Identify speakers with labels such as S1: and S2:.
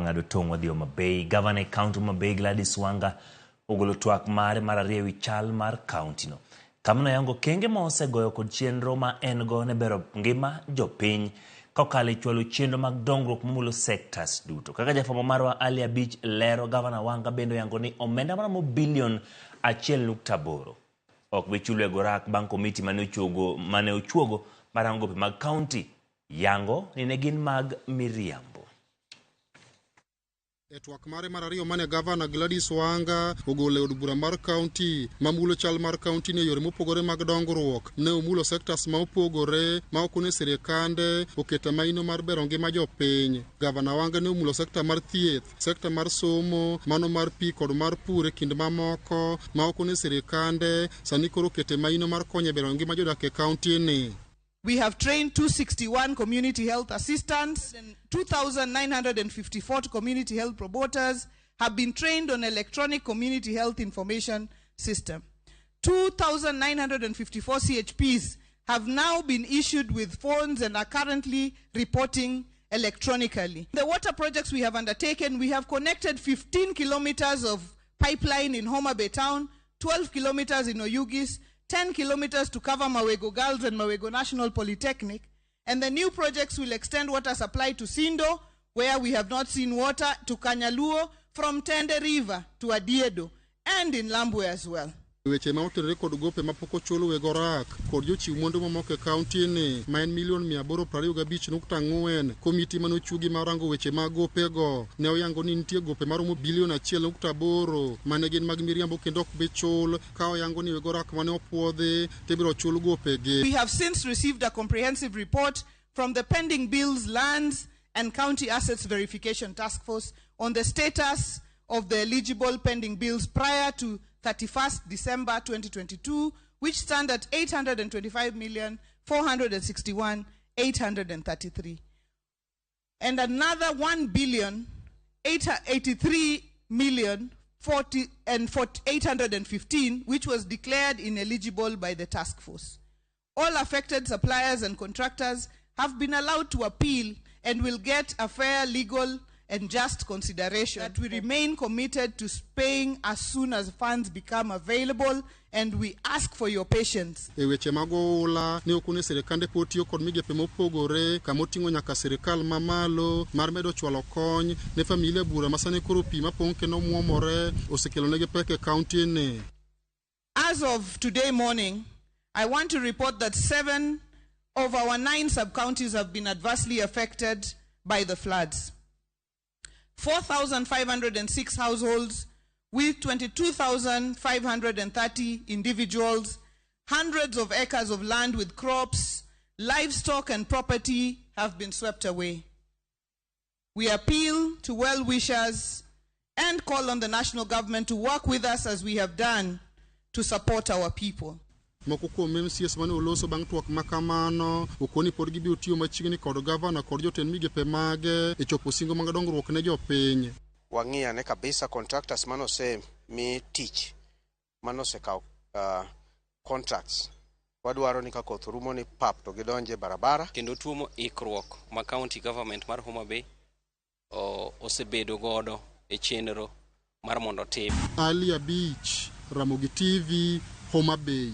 S1: ng'ado tong' wadhi Homa Bay. Gavana kaonti Homa Bay Gladys ogolo twak mare mar ariyo wi chal mar kaonti no. Kamano yango kenge ma osegoyo kod chenro ma en go ne bero ngima jopiny kokalo chwalo chenro mag dongruok mamulo sectors duto. Kaka jafwambo marwa Ali Abich lero, Gavana Wanga bendo yango ni omenda maromo bilion 1.8 ok bi chulo e gorak bang' komiti mane ochuogo marango gope mag kaonti yango ni ne gin mag miriambo.
S2: E twak mare mar ariyo mane Gavana Gladys Wanga ogolo od bura mar kaonti mamulo chal mar kaonti ne yore mopogore mag dongruok, ne omulo sectors ma opogore ma okune sirikande oketa maino mar bero ngima jopiny. Gavana Wanga ne omulo sekta mar thieth, sekta mar somo, mano mar pi kod mar pur e kind mamoko ma okune sirikande sani koro okete maino mar konyo bero ngima jodak e kaonti ni.
S3: We have trained 261 community health assistants and 2,954 community health promoters have been trained on electronic community health information system. 2,954 CHPs have now been issued with phones and are currently reporting electronically. The water projects we have undertaken, we have connected 15 kilometers of pipeline in Homa Bay town, 12 kilometers in Oyugis, 10 kilometers to cover Mawego Girls and Mawego National Polytechnic, and the new projects will extend water supply to Sindo, where we have not seen water, to Kanyaluo, from Tende River to Adiedo, and in Lambwe as well.
S2: Weche ma otenore kod gope ma pok ochulo we gorak kod jochiw mwandu mamoko e kaonti ni ma en milion 825.4. Komiti mane ochugi marango weche mag gope go ne oyango ni nitie gope maromo bilion 1.8 mane gin mag miriambo kendo ok bi chul, ka oyango ni we gorak mane opuodhi tibiro chul gope ge.
S3: We have since received a comprehensive report from the Pending Bills, Lands and County Assets Verification Task Force on the status of the eligible pending bills prior to 31st December 2022, which stand at 825,461,833. And another 1,083,815, which was declared ineligible by the task force. All affected suppliers and contractors have been allowed to appeal and will get a fair, legal and just consideration. That we remain committed to paying as soon as funds become available, and we ask for your patience.
S2: E weche magola ne okune sirikande potio kod migepe mopogore kamotingo nyaka sirikal mamalo mar medo chwalo kony ne familia bura masane koro pi mapong kendo muomore osekelo nege pek e kaunti ni.
S3: As of today morning, I want to report that 7 of our 9 sub-counties have been adversely affected by the floods. 4,506 households with 22,530 individuals, hundreds of acres of land with crops, livestock and property have been swept away. We appeal to well-wishers and call on the national government to work with us as we have done to support our people.
S2: Moko kuom MCS mane oloso bang' twak makamano okoni pod gibi otiyo machiegni kod gavana kod jotend migepe mage e chopo singo mag dongruok ne jopiny.
S4: Wang'iya ne kabisa contractors manose mi tich manose kaw contracts. Wadwaro ni ka koth rumo ni pap to gidonje barabara
S5: kendo tuomo ikruok ma county government mar Homa Bay osebedo godo e chenro mar mondo tim.
S2: Ali Abich, Ramogi TV, Homa Bay.